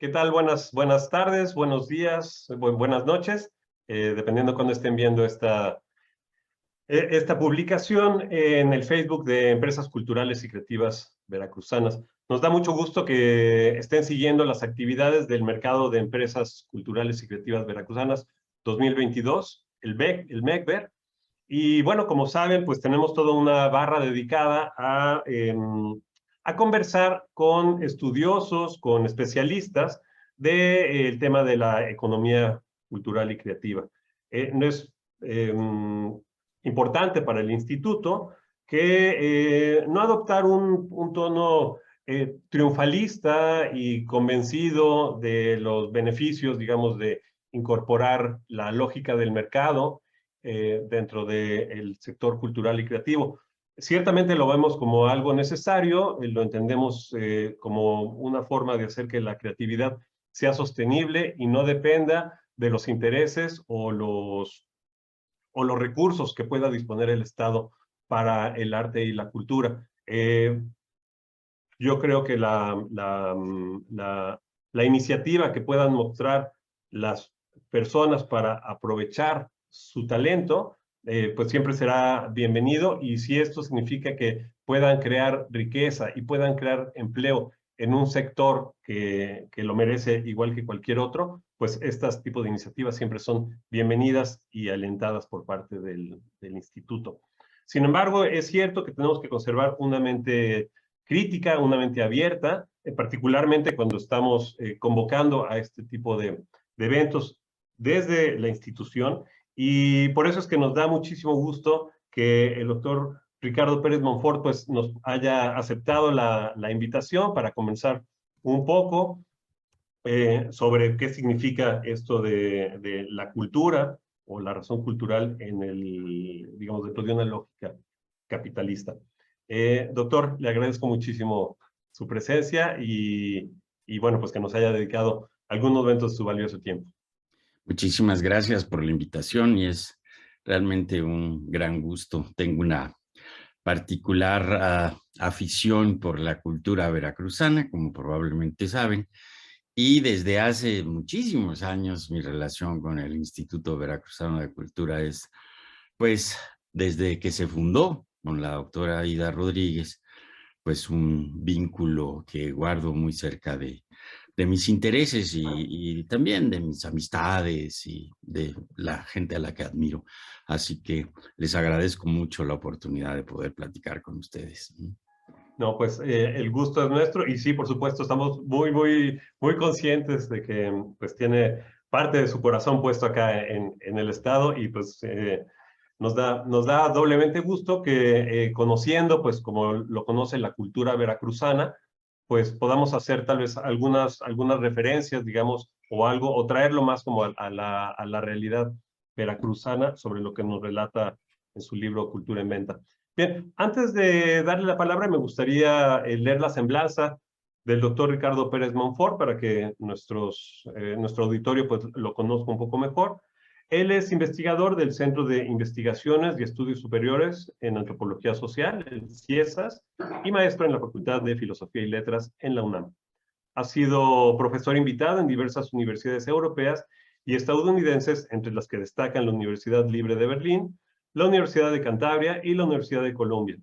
¿Qué tal? Buenas tardes, buenos días, buenas noches, dependiendo cuando estén viendo esta publicación en el Facebook de Empresas Culturales y Creativas Veracruzanas. Nos da mucho gusto que estén siguiendo las actividades del Mercado de Empresas Culturales y Creativas Veracruzanas 2022, el MECVER. Y bueno, como saben, pues tenemos toda una barra dedicada a conversar con estudiosos, con especialistas del tema de la economía cultural y creativa. No es importante para el instituto que no adoptar un tono triunfalista y convencido de los beneficios, digamos, de incorporar la lógica del mercado dentro del sector cultural y creativo. Ciertamente lo vemos como algo necesario, lo entendemos como una forma de hacer que la creatividad sea sostenible y no dependa de los intereses o los recursos que pueda disponer el Estado para el arte y la cultura. Yo creo que la iniciativa que puedan mostrar las personas para aprovechar su talento, pues siempre será bienvenido, y si esto significa que puedan crear riqueza y puedan crear empleo en un sector que lo merece igual que cualquier otro, pues estos tipos de iniciativas siempre son bienvenidas y alentadas por parte del instituto. Sin embargo, es cierto que tenemos que conservar una mente crítica, una mente abierta, particularmente cuando estamos convocando a este tipo de eventos desde la institución, y por eso es que nos da muchísimo gusto que el doctor Ricardo Pérez Monfort pues, nos haya aceptado la invitación para comenzar un poco sobre qué significa esto de la cultura o la razón cultural en digamos, dentro de una lógica capitalista. Doctor, le agradezco muchísimo su presencia y bueno, pues que nos haya dedicado algunos momentos de su valioso tiempo. Muchísimas gracias por la invitación y es realmente un gran gusto. Tengo una particular afición por la cultura veracruzana, como probablemente saben, y desde hace muchísimos años mi relación con el Instituto Veracruzano de Cultura es, pues, desde que se fundó con la doctora Aida Rodríguez, pues un vínculo que guardo muy cerca de mis intereses y también de mis amistades y de la gente a la que admiro. Así que les agradezco mucho la oportunidad de poder platicar con ustedes. No, pues el gusto es nuestro y sí, por supuesto, estamos muy conscientes de que pues tiene parte de su corazón puesto acá en el estado y pues nos da doblemente gusto que conociendo pues como lo conoce la cultura veracruzana, pues podamos hacer tal vez algunas referencias, digamos, o algo, o traerlo más como a la realidad veracruzana sobre lo que nos relata en su libro Cultura en Venta. Bien, antes de darle la palabra, me gustaría leer la semblanza del doctor Ricardo Pérez Monfort para que nuestro auditorio pues, lo conozca un poco mejor. Él es investigador del Centro de Investigaciones y Estudios Superiores en Antropología Social, el CIESAS, y maestro en la Facultad de Filosofía y Letras en la UNAM. Ha sido profesor invitado en diversas universidades europeas y estadounidenses, entre las que destacan la Universidad Libre de Berlín, la Universidad de Cantabria y la Universidad de Colombia.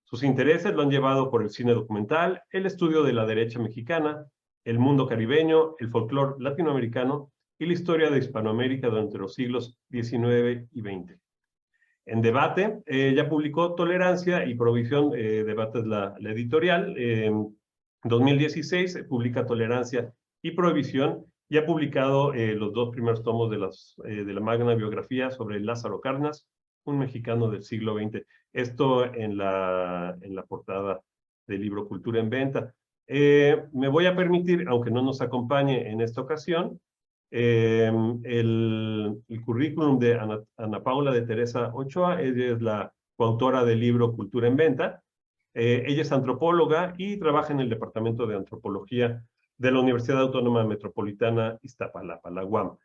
Sus intereses lo han llevado por el cine documental, el estudio de la derecha mexicana, el mundo caribeño, el folclore latinoamericano y la historia de Hispanoamérica durante los siglos XIX y XX. En Debate, ya publicó Tolerancia y Provisión, Debate es la editorial. En 2016 publica Tolerancia y Prohibición y ha publicado los dos primeros tomos de la magna biografía sobre Lázaro Cárdenas, un mexicano del siglo XX. Esto en la portada del libro Cultura en Venta. Me voy a permitir, aunque no nos acompañe en esta ocasión, el currículum de Ana Paula de Teresa Ochoa. Ella es la coautora del libro Cultura en Venta. Ella es antropóloga y trabaja en el Departamento de Antropología de la Universidad Autónoma Metropolitana Iztapalapa, la UAM,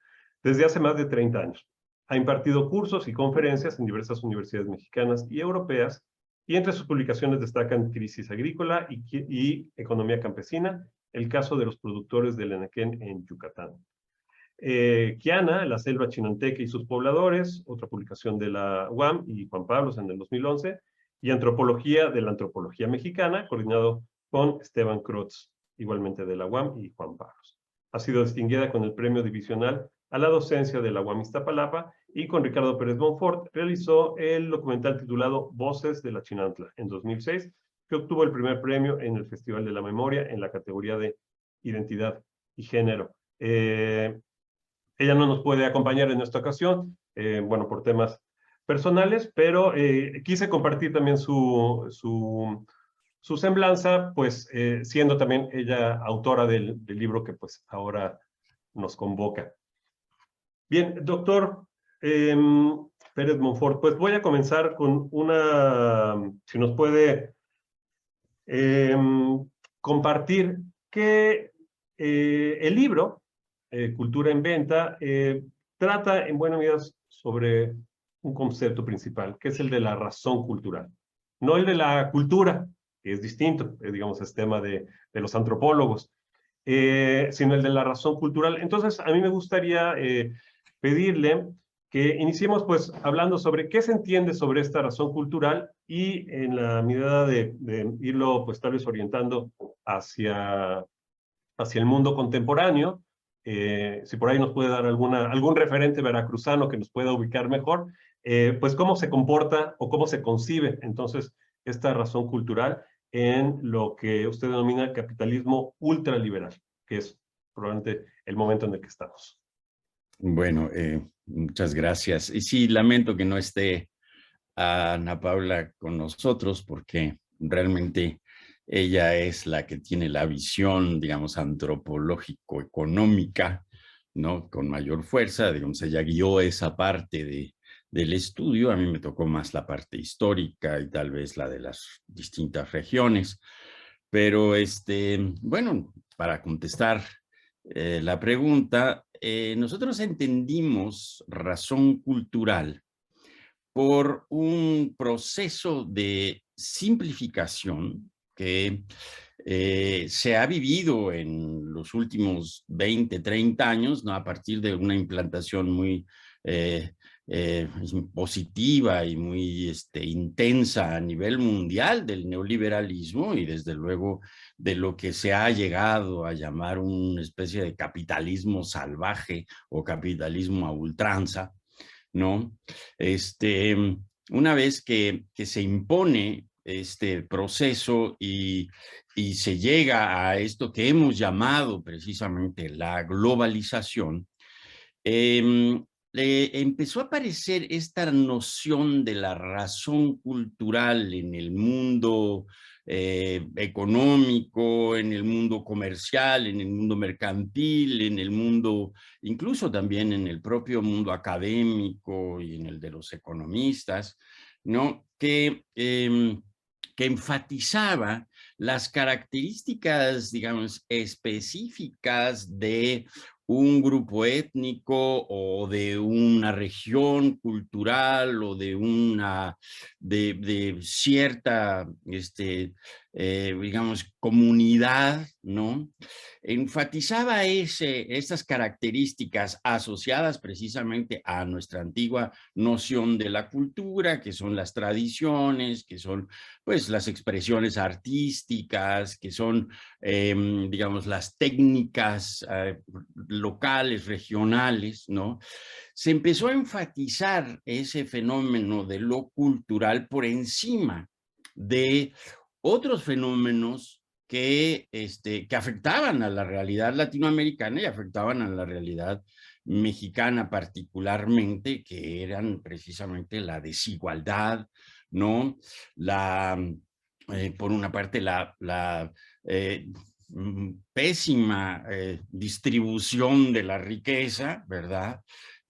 desde hace más de 30 años. Ha impartido cursos y conferencias en diversas universidades mexicanas y europeas, y entre sus publicaciones destacan Crisis Agrícola y Economía Campesina el caso de los productores del Enequén en Yucatán. Quiana, la selva chinanteca y sus pobladores, otra publicación de la UAM y Juan Pablos en el 2011, y Antropología de la Antropología Mexicana, coordinado con Esteban Crotz, igualmente de la UAM y Juan Pablos. Ha sido distinguida con el premio divisional a la docencia de la UAM Iztapalapa y con Ricardo Pérez Monfort realizó el documental titulado Voces de la Chinantla en 2006, que obtuvo el primer premio en el Festival de la Memoria en la categoría de Identidad y Género. Ella no nos puede acompañar en esta ocasión, bueno, por temas personales, pero quise compartir también su semblanza, pues siendo también ella autora del libro que pues ahora nos convoca. Bien, doctor Pérez Monfort, pues voy a comenzar con si nos puede compartir que el libro Cultura en Venta, trata en buena medida sobre un concepto principal, que es el de la razón cultural. No el de la cultura, que es distinto, digamos, es tema de los antropólogos, sino el de la razón cultural. Entonces, a mí me gustaría pedirle que iniciemos pues hablando sobre qué se entiende sobre esta razón cultural y en la medida de irlo pues tal vez orientando hacia el mundo contemporáneo, si por ahí nos puede dar algún referente veracruzano que nos pueda ubicar mejor, pues cómo se comporta o cómo se concibe entonces esta razón cultural en lo que usted denomina capitalismo ultraliberal, que es probablemente el momento en el que estamos. Bueno, muchas gracias. Y sí, lamento que no esté Ana Paula con nosotros porque realmente ella es la que tiene la visión, digamos, antropológico-económica, ¿no? Con mayor fuerza, digamos, ella guió esa parte del estudio. A mí me tocó más la parte histórica y tal vez la de las distintas regiones. Pero, bueno, para contestar la pregunta, nosotros entendimos razón cultural por un proceso de simplificación que se ha vivido en los últimos 20, 30 años, ¿no? A partir de una implantación muy eh, positiva y muy intensa a nivel mundial del neoliberalismo y desde luego de lo que se ha llegado a llamar una especie de capitalismo salvaje o capitalismo a ultranza, ¿no? Una vez que se impone este proceso y se llega a esto que hemos llamado precisamente la globalización, empezó a aparecer esta noción de la razón cultural en el mundo económico, en el mundo comercial, en el mundo mercantil, en el mundo, incluso también en el propio mundo académico y en el de los economistas, ¿no? Que enfatizaba las características, digamos, específicas de un grupo étnico o de una región cultural o de cierta, digamos, comunidad, ¿no? Enfatizaba esas características asociadas precisamente a nuestra antigua noción de la cultura, que son las tradiciones, que son, pues, las expresiones artísticas, que son, digamos, las técnicas locales, regionales, ¿no? Se empezó a enfatizar ese fenómeno de lo cultural por encima de otros fenómenos que afectaban a la realidad latinoamericana y afectaban a la realidad mexicana particularmente, que eran precisamente la desigualdad, ¿no? Por una parte, la pésima distribución de la riqueza, ¿verdad?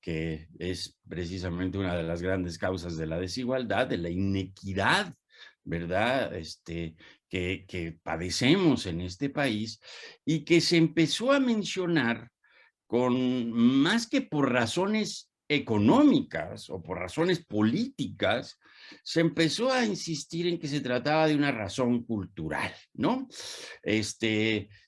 Que es precisamente una de las grandes causas de la desigualdad, de la inequidad, ¿verdad? Que padecemos en este país y que se empezó a mencionar con más que por razones económicas o por razones políticas, se empezó a insistir en que se trataba de una razón cultural, ¿no?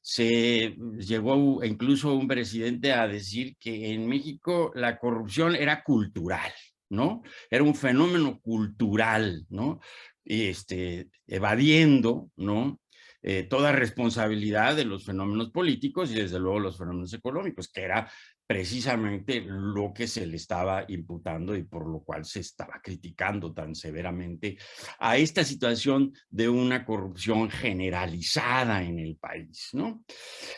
Se llegó incluso un presidente a decir que en México la corrupción era cultural, ¿no? Era un fenómeno cultural, ¿no? Evadiendo, ¿no? Toda responsabilidad de los fenómenos políticos y desde luego los fenómenos económicos, que era precisamente lo que se le estaba imputando y por lo cual se estaba criticando tan severamente a esta situación de una corrupción generalizada en el país, ¿no?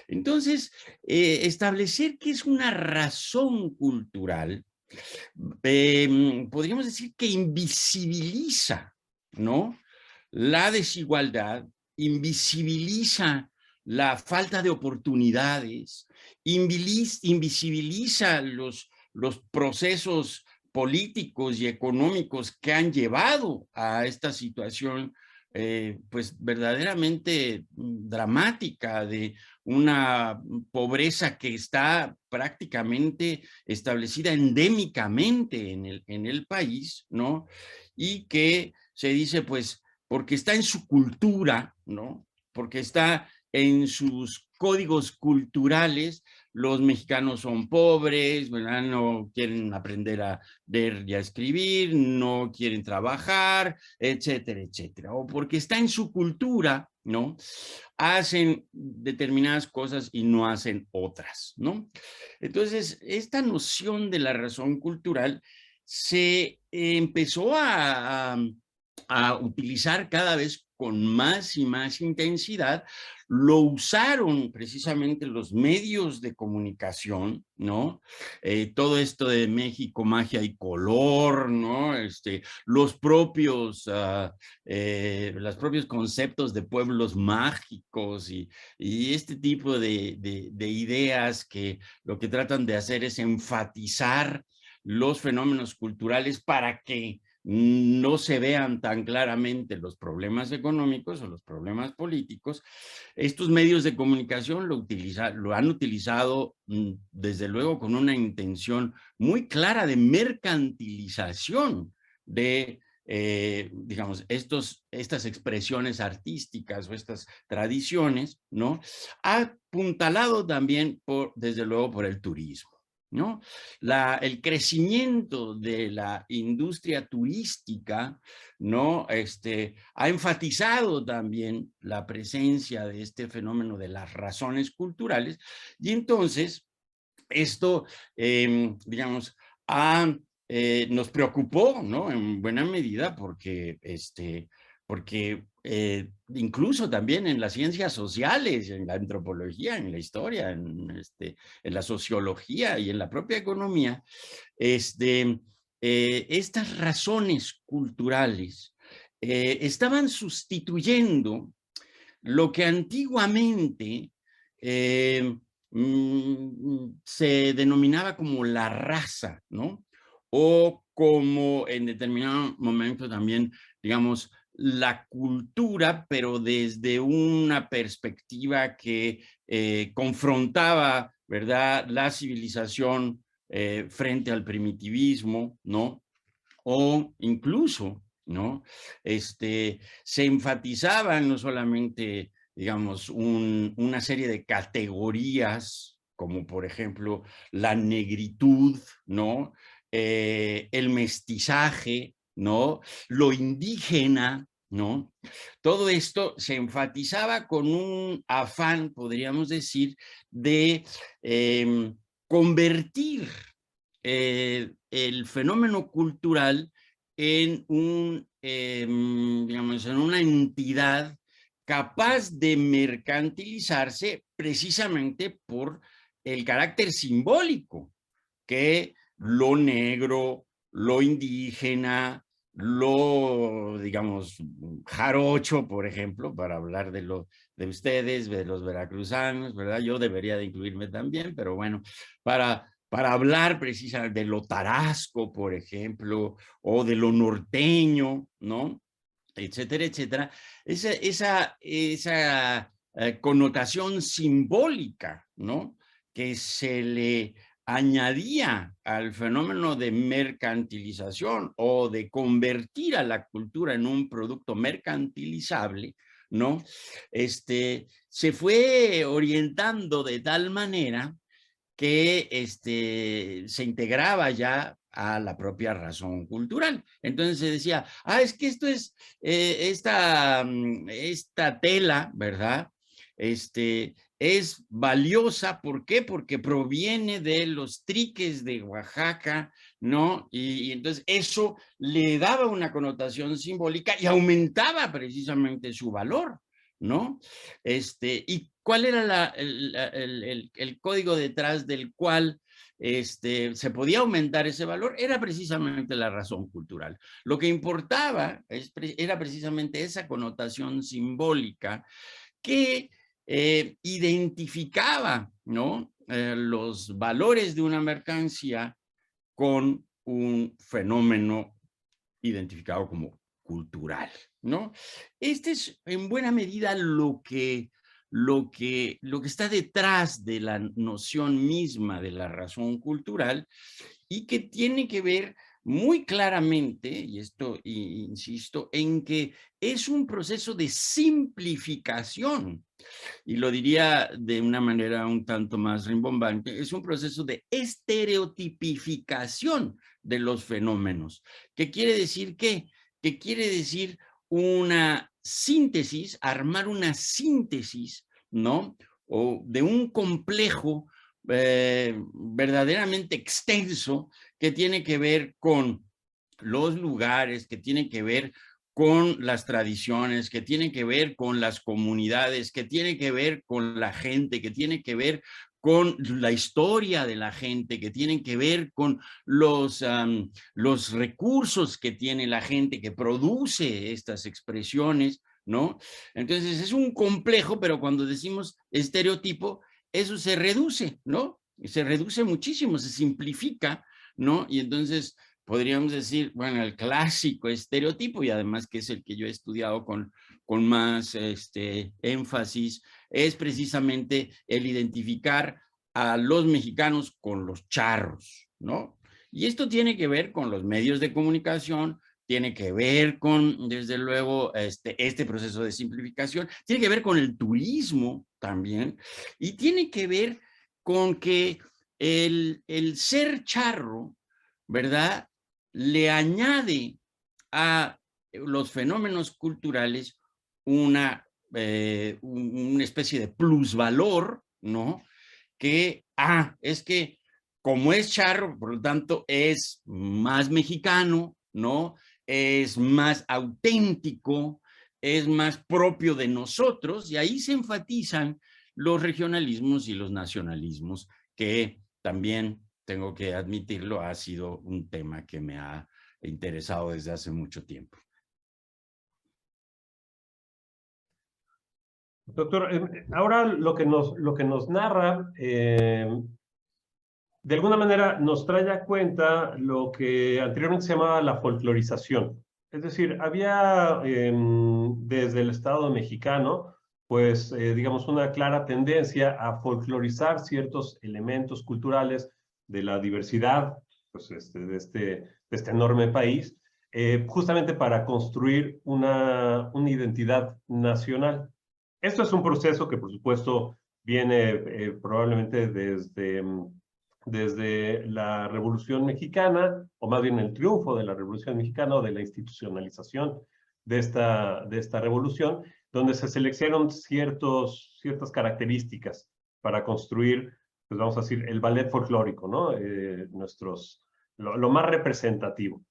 Entonces, establecer que es una razón cultural, podríamos decir que invisibiliza, ¿no? La desigualdad, invisibiliza la falta de oportunidades, invisibiliza los procesos políticos y económicos que han llevado a esta situación pues verdaderamente dramática de una pobreza que está prácticamente establecida endémicamente en el país, ¿no? Y que se dice, pues, porque está en su cultura, ¿no? Porque está en sus códigos culturales, los mexicanos son pobres, ¿verdad? No quieren aprender a leer y a escribir, no quieren trabajar, etcétera, etcétera. O porque está en su cultura, ¿no? Hacen determinadas cosas y no hacen otras, ¿no? Entonces, esta noción de la razón cultural se empezó a utilizar cada vez con más y más intensidad. Lo usaron precisamente los medios de comunicación, ¿no? Todo esto de México, magia y color, ¿no? Los propios conceptos de pueblos mágicos y este tipo de ideas que lo que tratan de hacer es enfatizar los fenómenos culturales para que no se vean tan claramente los problemas económicos o los problemas políticos. Estos medios de comunicación lo han utilizado desde luego con una intención muy clara de mercantilización de digamos, estas expresiones artísticas o estas tradiciones, ¿no? Apuntalado también, desde luego, por el turismo, ¿no? El crecimiento de la industria turística, ¿no? Ha enfatizado también la presencia de este fenómeno de las razones culturales y entonces esto, digamos, nos preocupó, ¿no? En buena medida porque incluso también en las ciencias sociales, en la antropología, en la historia, en la sociología y en la propia economía, estas razones culturales estaban sustituyendo lo que antiguamente se denominaba como la raza, ¿no? O como en determinado momento también, digamos, la cultura, pero desde una perspectiva que confrontaba, ¿verdad?, la civilización frente al primitivismo, ¿no? O incluso, ¿no? Se enfatizaban no solamente, digamos, una serie de categorías, como por ejemplo la negritud, ¿no? El mestizaje, ¿no? Lo indígena, ¿no? Todo esto se enfatizaba con un afán, podríamos decir, de convertir el fenómeno cultural en digamos, en una entidad capaz de mercantilizarse precisamente por el carácter simbólico que lo negro, lo indígena, digamos, jarocho, por ejemplo, para hablar de ustedes, de los veracruzanos, ¿verdad? Yo debería de incluirme también, pero bueno, para hablar precisamente de lo tarasco, por ejemplo, o de lo norteño, ¿no? Etcétera, etcétera. Esa connotación simbólica, ¿no? Que se le añadía al fenómeno de mercantilización o de convertir a la cultura en un producto mercantilizable, ¿no? Se fue orientando de tal manera que se integraba ya a la propia razón cultural. Entonces se decía, es que esto es esta tela, ¿verdad? Es valiosa, ¿por qué? Porque proviene de los triques de Oaxaca, ¿no? Y entonces eso le daba una connotación simbólica y aumentaba precisamente su valor, ¿no? ¿Y cuál era el código detrás del cual se podía aumentar ese valor? Era precisamente la razón cultural. Lo que importaba era precisamente esa connotación simbólica que identificaba, ¿no? Los valores de una mercancía con un fenómeno identificado como cultural, ¿no? Este es en buena medida lo que está detrás de la noción misma de la razón cultural y que tiene que ver muy claramente, y esto insisto, en que es un proceso de simplificación, y lo diría de una manera un tanto más rimbombante, es un proceso de estereotipificación de los fenómenos. ¿Qué quiere decir qué? Que quiere decir una síntesis, armar una síntesis, ¿no? O de un complejo verdaderamente extenso que tiene que ver con los lugares, que tiene que ver con las tradiciones, que tiene que ver con las comunidades, que tiene que ver con la gente, que tiene que ver con la historia de la gente, que tienen que ver con los recursos que tiene la gente que produce estas expresiones, ¿no? Entonces es un complejo, pero cuando decimos estereotipo, eso se reduce, ¿no? Se reduce muchísimo, se simplifica, ¿no? Y entonces podríamos decir, bueno, el clásico estereotipo, y además que es el que yo he estudiado con más énfasis, es precisamente el identificar a los mexicanos con los charros, ¿no? Y esto tiene que ver con los medios de comunicación, tiene que ver con, desde luego, este proceso de simplificación, tiene que ver con el turismo también, y tiene que ver con que el ser charro, ¿verdad?, le añade a los fenómenos culturales una especie de plusvalor, ¿no? Que, es que como es charro, por lo tanto, es más mexicano, ¿no? Es más auténtico, es más propio de nosotros, y ahí se enfatizan los regionalismos y los nacionalismos, que también, tengo que admitirlo, ha sido un tema que me ha interesado desde hace mucho tiempo. Doctor, ahora lo que nos narra, de alguna manera nos trae a cuenta lo que anteriormente se llamaba la folclorización. Es decir, había desde el Estado mexicano, pues, digamos, una clara tendencia a folclorizar ciertos elementos culturales de la diversidad, pues, de este enorme país, justamente para construir una identidad nacional. Esto es un proceso que, por supuesto, viene probablemente desde la Revolución Mexicana, o más bien el triunfo de la Revolución Mexicana o de la institucionalización de esta revolución, donde se seleccionaron ciertas características para construir, pues vamos a decir, el ballet folclórico, ¿no? Lo más representativo,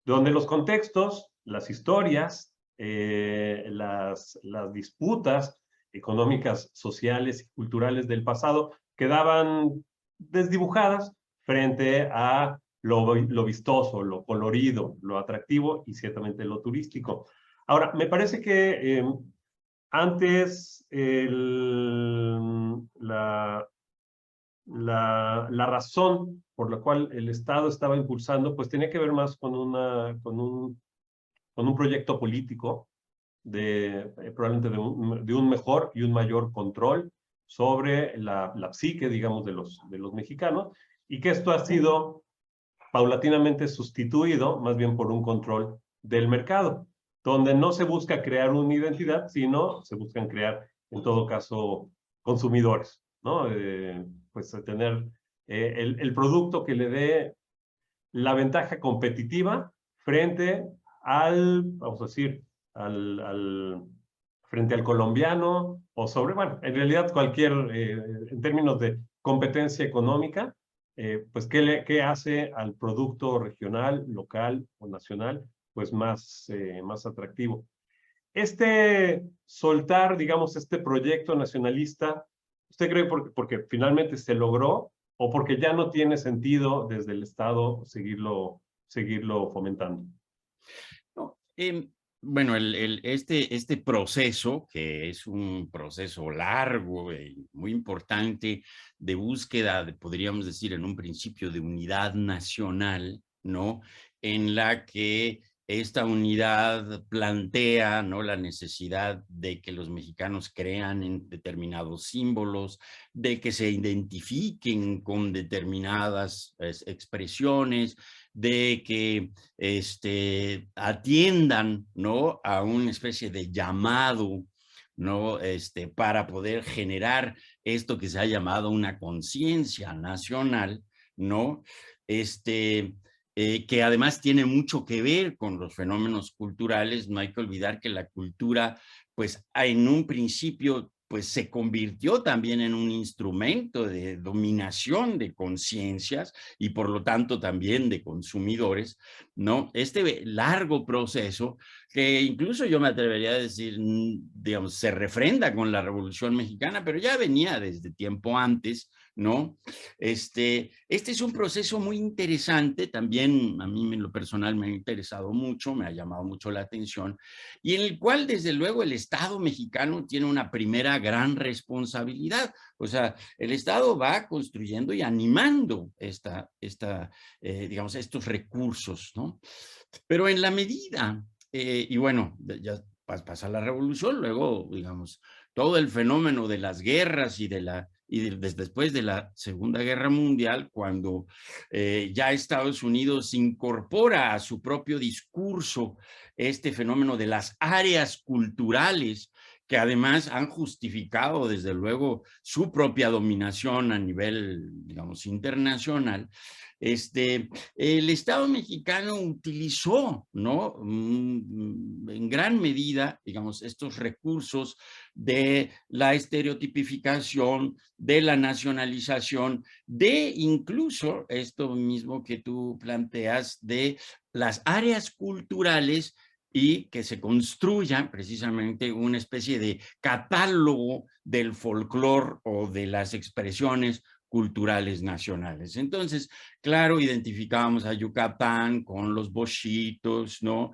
donde los contextos, las historias, las disputas económicas, sociales y culturales del pasado quedaban desdibujadas frente a lo vistoso, lo colorido, lo atractivo y ciertamente lo turístico. Ahora, me parece que antes la razón por la cual el Estado estaba impulsando, pues tenía que ver más con un proyecto político probablemente de un mejor y un mayor control sobre la psique, digamos, de los mexicanos, y que esto ha sido paulatinamente sustituido más bien por un control del mercado, donde no se busca crear una identidad, sino se buscan crear, en todo caso, consumidores, ¿no? Pues tener el producto que le dé la ventaja competitiva frente vamos a decir, frente al colombiano o sobre, bueno, en realidad en términos de competencia económica, pues ¿qué hace al producto regional, local o nacional? Pues más atractivo. Soltar, digamos, este proyecto nacionalista, ¿usted cree porque finalmente se logró o porque ya no tiene sentido desde el Estado seguirlo fomentando? No, bueno, este proceso, que es un proceso largo y muy importante de búsqueda, podríamos decir, en un principio de unidad nacional, ¿no? En la que esta unidad plantea, ¿no?, la necesidad de que los mexicanos crean en determinados símbolos, de que se identifiquen con determinadas expresiones, de que atiendan, ¿no?, a una especie de llamado, ¿no?, para poder generar esto que se ha llamado una conciencia nacional, ¿no? Que además tiene mucho que ver con los fenómenos culturales. No hay que olvidar que la cultura, pues en un principio, pues se convirtió también en un instrumento de dominación de conciencias y por lo tanto también de consumidores, ¿no? Este largo proceso que incluso yo me atrevería a decir, digamos, se refrenda con la Revolución Mexicana, pero ya venía desde tiempo antes, ¿no? Este es un proceso muy interesante, también a mí en lo personal me ha interesado mucho, me ha llamado mucho la atención, y en el cual desde luego el Estado mexicano tiene una primera gran responsabilidad. O sea, el Estado va construyendo y animando digamos, estos recursos, ¿no? Pero en la medida, y bueno, ya pasa la revolución, luego, digamos, todo el fenómeno de las guerras después de la Segunda Guerra Mundial, cuando ya Estados Unidos incorpora a su propio discurso este fenómeno de las áreas culturales, que además han justificado, desde luego, su propia dominación a nivel, digamos, internacional. El Estado mexicano utilizó, ¿no?, en gran medida, digamos, estos recursos de la estereotipificación, de la nacionalización, de incluso esto mismo que tú planteas, de las áreas culturales, y que se construya precisamente una especie de catálogo del folclore o de las expresiones culturales nacionales. Entonces, claro, identificábamos a Yucatán con los bochitos, ¿no?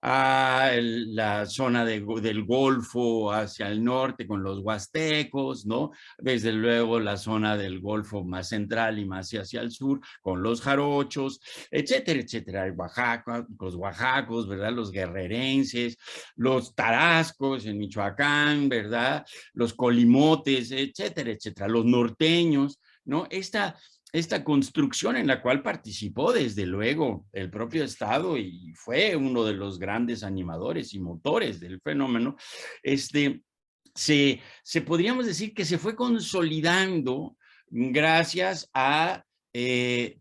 A la zona del Golfo hacia el norte con los huastecos, ¿no? Desde luego la zona del Golfo más central y más hacia el sur con los jarochos, etcétera, etcétera. Oaxaca, los oaxacos, ¿verdad? Los guerrerenses, los tarascos en Michoacán, ¿verdad? Los colimotes, etcétera, etcétera. Los norteños, ¿no? Esta construcción en la cual participó desde luego el propio Estado y fue uno de los grandes animadores y motores del fenómeno, podríamos decir que se fue consolidando gracias a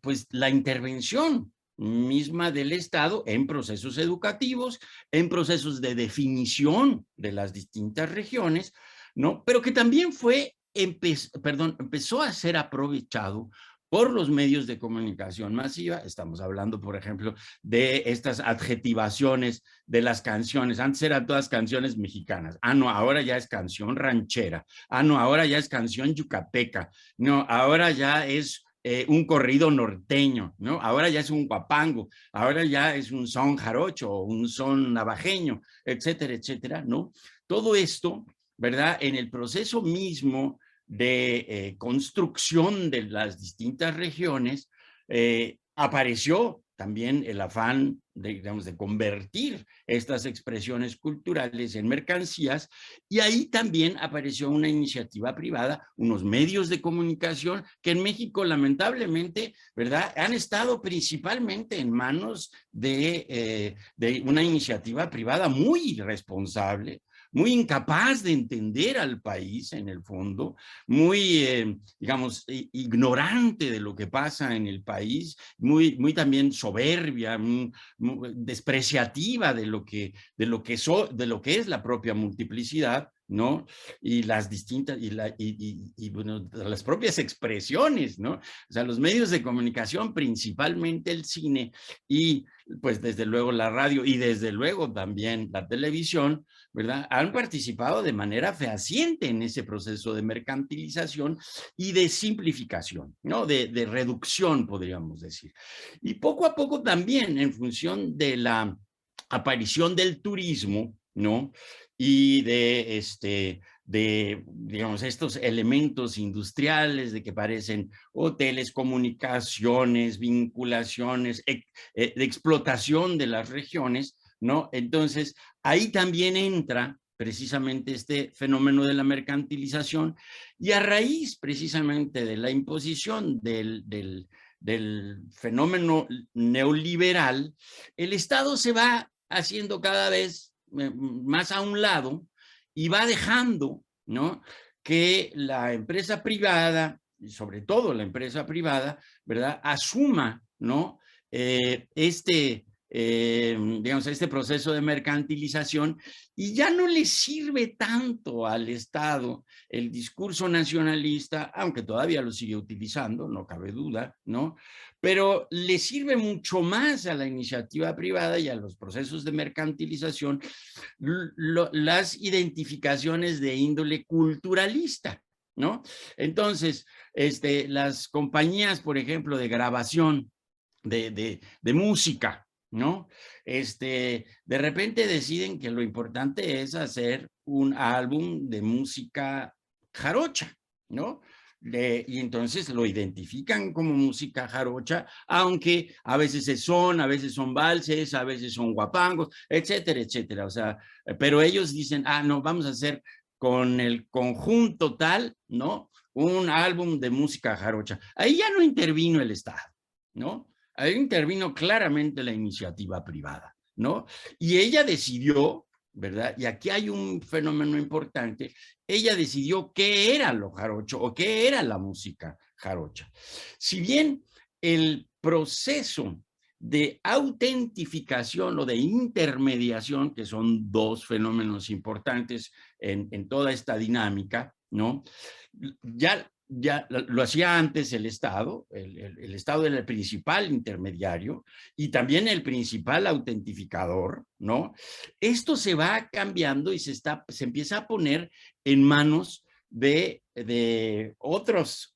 pues la intervención misma del Estado en procesos educativos, en procesos de definición de las distintas regiones, ¿no? Pero que también empezó a ser aprovechado por los medios de comunicación masiva. Estamos hablando, por ejemplo, de estas adjetivaciones de las canciones. Antes eran todas canciones mexicanas. Ah, no, ahora ya es canción ranchera. Ah, no, ahora ya es canción yucateca. No, ahora ya es un corrido norteño, ¿no? Ahora ya es un guapango, ahora ya es un son jarocho o un son navajeño, etcétera, etcétera, ¿no? Todo esto, ¿verdad? En el proceso mismo de construcción de las distintas regiones, apareció también el afán de, digamos, de convertir estas expresiones culturales en mercancías, y ahí también apareció una iniciativa privada, unos medios de comunicación que en México lamentablemente, ¿verdad?, han estado principalmente en manos de una iniciativa privada muy irresponsable, muy incapaz de entender al país en el fondo, muy, digamos, ignorante de lo que pasa en el país, muy también soberbia, muy despreciativa de lo que es la propia multiplicidad, ¿no? Y las distintas, bueno, las propias expresiones, ¿no? O sea, los medios de comunicación, principalmente el cine y pues desde luego la radio y desde luego también la televisión, ¿verdad?, han participado de manera fehaciente en ese proceso de mercantilización y de simplificación, ¿no? De reducción, podríamos decir. Y poco a poco también, en función de la aparición del turismo, ¿no?, y de digamos, estos elementos industriales de que parecen hoteles, comunicaciones, vinculaciones, de explotación de las regiones, ¿no? Entonces, ahí también entra precisamente este fenómeno de la mercantilización, y a raíz precisamente de la imposición del fenómeno neoliberal, el Estado se va haciendo cada vez más a un lado y va dejando, ¿no?, que la empresa privada, y sobre todo la empresa privada, ¿verdad?, asuma, ¿no?, digamos, este proceso de mercantilización, y ya no le sirve tanto al Estado el discurso nacionalista, aunque todavía lo sigue utilizando, no cabe duda, ¿no? Pero le sirve mucho más a la iniciativa privada y a los procesos de mercantilización las identificaciones de índole culturalista, ¿no? Entonces, las compañías, por ejemplo, de grabación de música, ¿no? De repente deciden que lo importante es hacer un álbum de música jarocha, ¿no? Y entonces lo identifican como música jarocha, aunque a veces a veces son valses, a veces son guapangos, etcétera, etcétera. O sea, pero ellos dicen, no, vamos a hacer con el conjunto tal, ¿no?, un álbum de música jarocha. Ahí ya no intervino el Estado, ¿no? Ahí intervino claramente la iniciativa privada, ¿no? Y ella decidió, ¿verdad? Y aquí hay un fenómeno importante. Ella decidió qué era lo jarocho o qué era la música jarocha. Si bien el proceso de autentificación o de intermediación, que son dos fenómenos importantes en toda esta dinámica, ¿no?, ya lo hacía antes el Estado. El Estado era el principal intermediario y también el principal autentificador, ¿no? Esto se va cambiando y se empieza a poner en manos de otras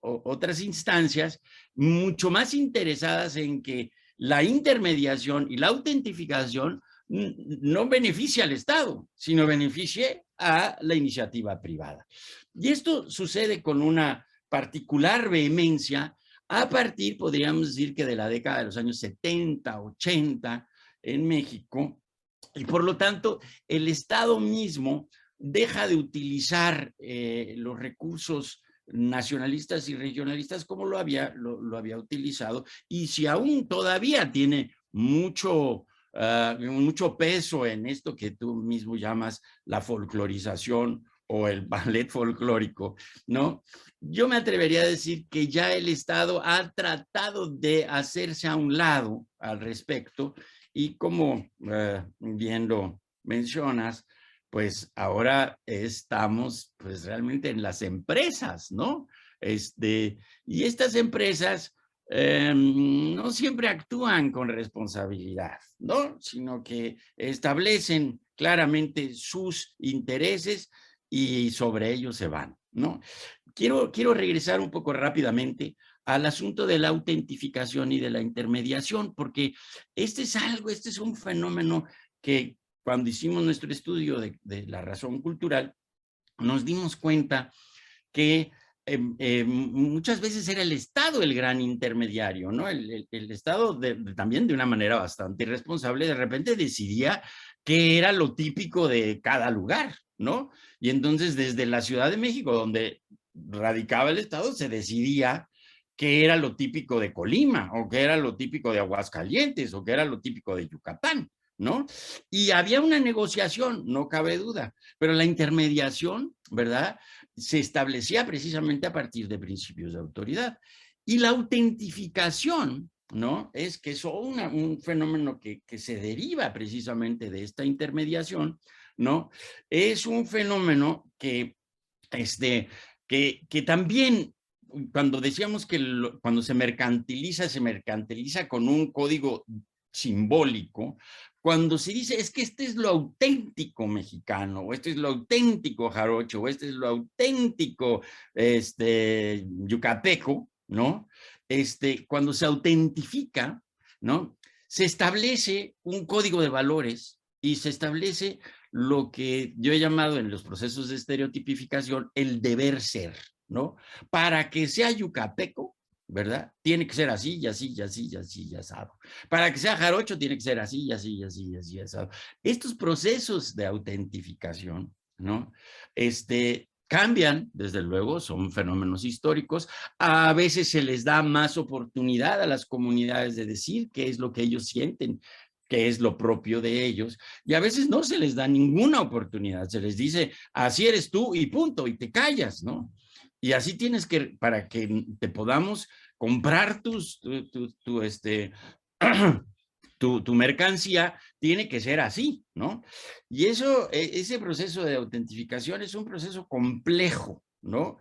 instancias mucho más interesadas en que la intermediación y la autentificación no beneficie al Estado, sino beneficie a la iniciativa privada. Y esto sucede con una particular vehemencia a partir, podríamos decir, que de la década de los años 70, 80 en México, y por lo tanto el Estado mismo deja de utilizar los recursos nacionalistas y regionalistas como lo había utilizado, y si aún todavía tiene mucho peso en esto que tú mismo llamas la folclorización o el ballet folclórico, ¿no? Yo me atrevería a decir que ya el Estado ha tratado de hacerse a un lado al respecto, y como bien lo mencionas, pues ahora estamos pues realmente en las empresas, ¿no? Y estas empresas no siempre actúan con responsabilidad, ¿no?, sino que establecen claramente sus intereses y sobre ellos se van, ¿no? Quiero regresar un poco rápidamente al asunto de la autentificación y de la intermediación, porque este es un fenómeno que cuando hicimos nuestro estudio de la razón cultural, nos dimos cuenta que muchas veces era el Estado el gran intermediario, ¿no? El Estado también de una manera bastante irresponsable de repente decidía qué era lo típico de cada lugar, ¿no? Y entonces desde la Ciudad de México, donde radicaba el Estado, se decidía qué era lo típico de Colima, o qué era lo típico de Aguascalientes, o qué era lo típico de Yucatán, ¿no? Y había una negociación, no cabe duda, pero la intermediación, ¿verdad?, se establecía precisamente a partir de principios de autoridad. Y la autentificación, ¿no?, es que es un fenómeno que se deriva precisamente de esta intermediación, ¿no? Es un fenómeno que también, cuando decíamos que cuando se mercantiliza con un código simbólico. Cuando se dice, es que este es lo auténtico mexicano, o este es lo auténtico jarocho, o este es lo auténtico yucateco, ¿no? Cuando se autentifica, ¿no?, se establece un código de valores y se establece lo que yo he llamado en los procesos de estereotipificación el deber ser, ¿no? Para que sea yucateco, ¿verdad?, tiene que ser así y así y así y así y asado. Para que sea jarocho tiene que ser así y así y así y así y asado. Estos procesos de autentificación, ¿no?, cambian, desde luego, son fenómenos históricos. A veces se les da más oportunidad a las comunidades de decir qué es lo que ellos sienten, qué es lo propio de ellos, y a veces no se les da ninguna oportunidad. Se les dice, así eres tú y punto, y te callas, ¿no? Y así tienes que, para que te podamos comprar tu mercancía, tiene que ser así, ¿no? Y ese proceso de autentificación es un proceso complejo, ¿no?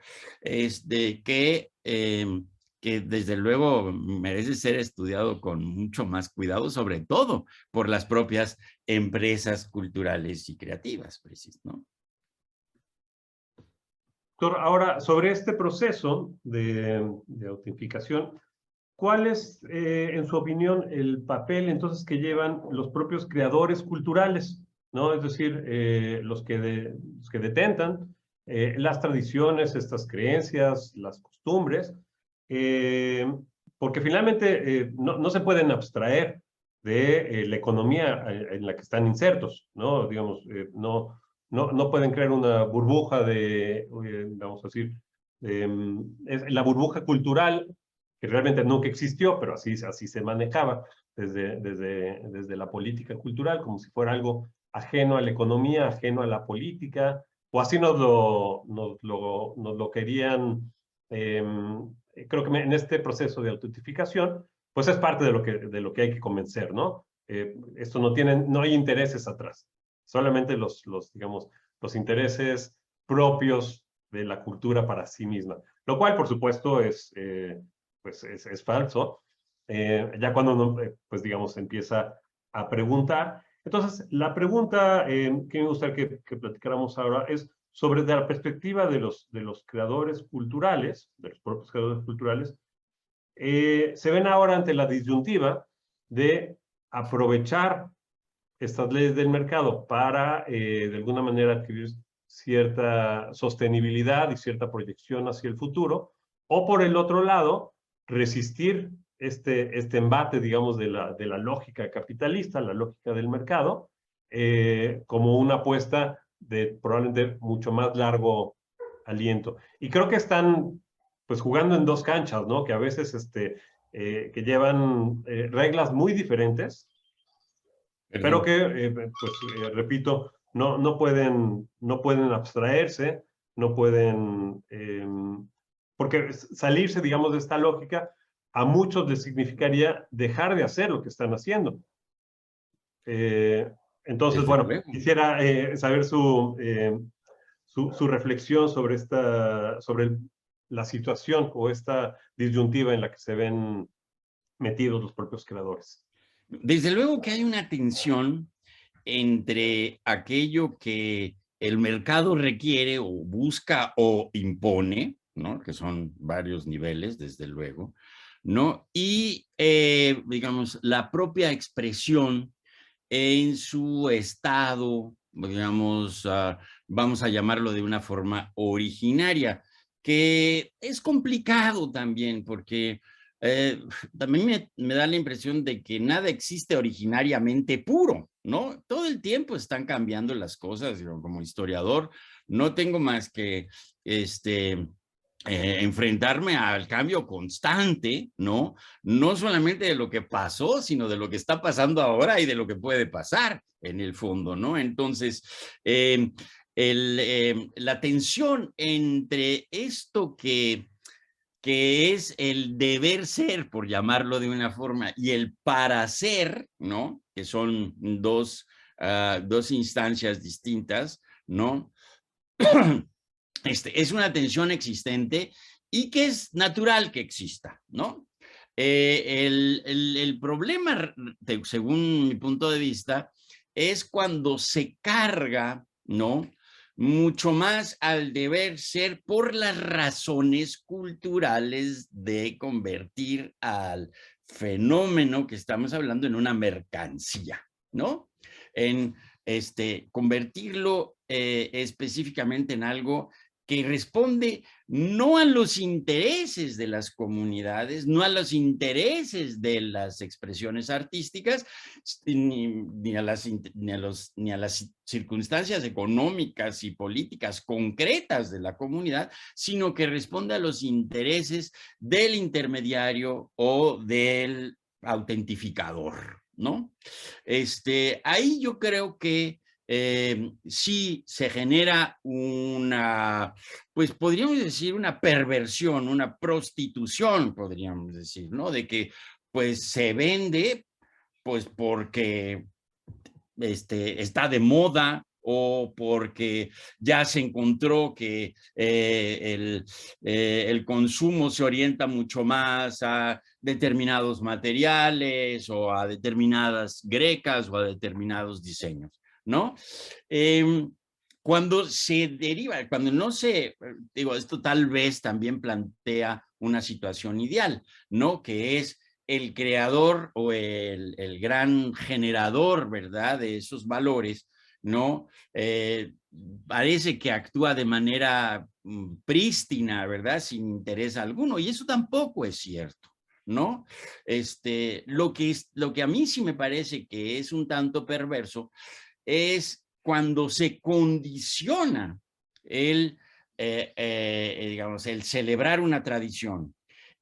Que desde luego merece ser estudiado con mucho más cuidado, sobre todo por las propias empresas culturales y creativas, ¿no? Doctor, ahora, sobre este proceso de autentificación, ¿cuál es, en su opinión, el papel entonces que llevan los propios creadores culturales, ¿no? Es decir, los que detentan las tradiciones, estas creencias, las costumbres, eh, porque finalmente no se pueden abstraer de la economía en la que están insertos, ¿no? Digamos, no pueden crear una burbuja vamos a decir, la burbuja cultural que realmente nunca existió, pero así se manejaba desde la política cultural, como si fuera algo ajeno a la economía, ajeno a la política, o así nos lo querían. eh, Creo que en este proceso de autentificación, pues es parte de lo que hay que convencer, ¿no? Esto no hay intereses atrás, solamente digamos, los intereses propios de la cultura para sí misma, lo cual, por supuesto, pues es falso, ya cuando uno, pues digamos, empieza a preguntar. Entonces, la pregunta que me gustaría que platicáramos ahora es sobre la perspectiva de los creadores culturales, de los propios creadores culturales, se ven ahora ante la disyuntiva de aprovechar estas leyes del mercado para, de alguna manera, adquirir cierta sostenibilidad y cierta proyección hacia el futuro, o por el otro lado, resistir este embate, digamos, de la lógica capitalista, la lógica del mercado, como una apuesta de probablemente mucho más largo aliento. Y creo que están, pues, jugando en dos canchas, ¿no? Que a veces, que llevan reglas muy diferentes, pero Perdón. que, pues, repito, no pueden abstraerse, no pueden, porque salirse, digamos, de esta lógica, a muchos les significaría dejar de hacer lo que están haciendo. Entonces, Desde bueno, luego. quisiera saber su reflexión sobre la situación o esta disyuntiva en la que se ven metidos los propios creadores. Desde luego que hay una tensión entre aquello que el mercado requiere o busca o impone, ¿no?, que son varios niveles, desde luego, ¿no?, y, digamos, la propia expresión en su estado, digamos, vamos a llamarlo de una forma originaria. que es complicado también, porque también me da la impresión de que nada existe originariamente puro, ¿no? Todo el tiempo están cambiando las cosas. Yo, como historiador, no tengo más que enfrentarme al cambio constante, ¿no? No solamente de lo que pasó, sino de lo que está pasando ahora y de lo que puede pasar en el fondo, ¿no? Entonces, la tensión entre esto que es el deber ser, por llamarlo de una forma, y el para ser, ¿no? Que son dos instancias distintas, ¿no? Es una tensión existente y que es natural que exista, ¿no? El problema, según mi punto de vista, es cuando se carga, ¿no? Mucho más al deber ser por las razones culturales de convertir al fenómeno que estamos hablando en una mercancía, ¿no? En convertirlo específicamente en algo que responde no a los intereses de las comunidades, no a los intereses de las expresiones artísticas, ni a las circunstancias económicas y políticas concretas de la comunidad, sino que responde a los intereses del intermediario o del autentificador, ¿no? Ahí yo creo que sí se genera una, pues podríamos decir una perversión, una prostitución, podríamos decir, ¿no? De que pues se vende pues porque está de moda o porque ya se encontró que el consumo se orienta mucho más a determinados materiales o a determinadas grecas o a determinados diseños, ¿no? Cuando se deriva, cuando no se, digo, esto tal vez también plantea una situación ideal, ¿no? Que es el creador o el gran generador, ¿verdad?, de esos valores, ¿no? Parece que actúa de manera prístina, ¿verdad?, sin interés alguno, y eso tampoco es cierto, ¿no? Lo que a mí sí me parece que es un tanto perverso es cuando se condiciona digamos, el celebrar una tradición,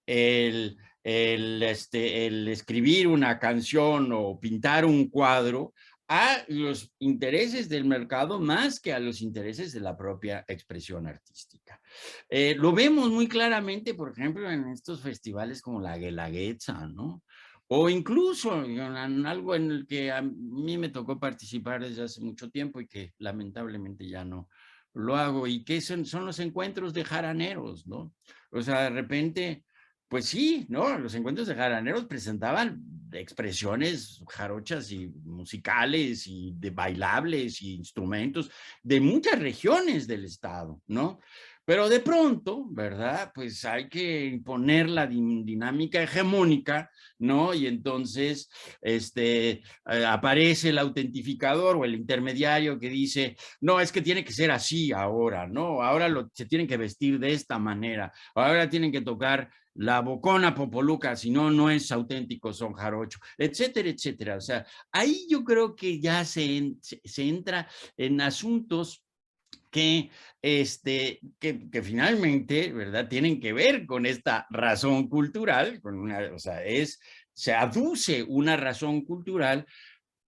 el escribir una canción o pintar un cuadro a los intereses del mercado más que a los intereses de la propia expresión artística. Lo vemos muy claramente, por ejemplo, en estos festivales como la Guelaguetza, ¿no? O incluso en algo en el que a mí me tocó participar desde hace mucho tiempo y que lamentablemente ya no lo hago, y que son los encuentros de jaraneros, ¿no? O sea, de repente, pues sí, ¿no? Los encuentros de jaraneros presentaban expresiones jarochas y musicales y de bailables y instrumentos de muchas regiones del estado, ¿no? Pero de pronto, ¿verdad? Pues hay que imponer la dinámica hegemónica, ¿no? Y entonces aparece el autentificador o el intermediario que dice, no, es que tiene que ser así ahora, ¿no? Ahora se tienen que vestir de esta manera, ahora tienen que tocar la bocona popoluca, si no, no es auténtico son jarocho, etcétera, etcétera. O sea, ahí yo creo que ya se entra en asuntos que, que finalmente, ¿verdad?, tienen que ver con esta razón cultural, o sea, se aduce una razón cultural,